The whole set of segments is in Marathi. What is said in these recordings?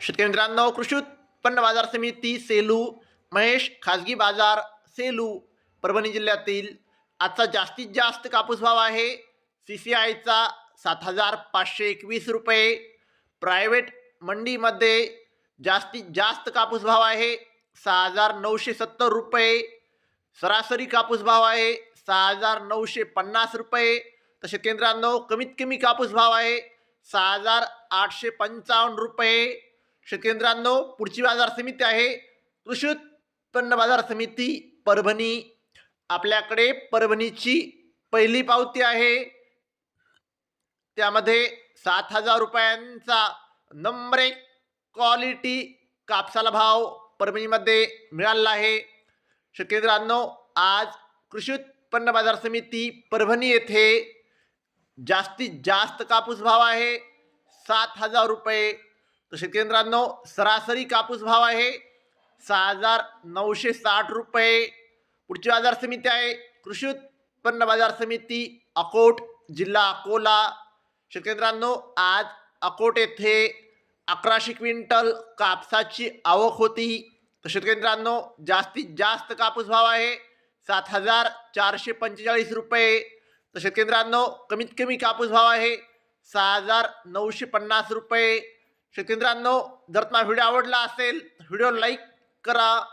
शेतकरी मित्रांनो, कृषी उत्पन्न बाजार समिती सेलू, महेश खाजगी बाजार सेलू, परभणी जिल्ह्यातील आजचा जास्तीत जास्त कापूस भाव आहे CCIचा 7,521 रुपये. प्रायव्हेट मंडीमध्ये जास्तीत जास्त कापूस भाव आहे 6,970 रुपये. सरासरी कापूस भाव आहे 6,950 रुपये. तर शेतकरी मित्रांनो, कमीत कमी कापूस भाव आहे 6,855 रुपये. शेतकरी मित्रांनो, पुढची बाजार समिती आहे कृषी उत्पन्न बाजार समिती परभणी. आपल्याकडे परभणीची पहिली पावती आहे, त्यामध्ये 7,000 रुपयांचा नंबर 1 क्वालिटी कापसाला भाव परभणीमध्ये मिळाला आहे. शेतकरी मित्रांनो, आज कृषी उत्पन्न बाजार समिती परभणी येथे जास्तीत जास्त कापूस भाव आहे 7,000 रुपये. तर शेतकरी मित्रांनो, सरासरी कापूस भाव आहे 6,960 रुपये. पुढची बाजार समिती आहे कृषी उत्पन्न बाजार समिती अकोट, जिल्हा अकोला. शेतकरी मित्रांनो, आज अकोट येथे 1100 क्विंटल कापसाची आवक होती. तर शेतकरी मित्रांनो, जास्तीत जास्त कापूस भाव आहे 7,445 रुपये. तर शेतकरी मित्रांनो, कमीत कमी कापूस भाव आहे 6,950 रुपये. शेतकरी मित्रांनो, जर तुम्हाला व्हिडिओ आवडला असेल तर व्हिडिओ लाईक करा.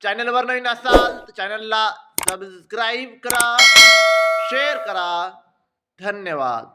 चॅनलवर नवीन असाल तर चॅनलला सबस्क्राईब करा, शेअर करा. धन्यवाद.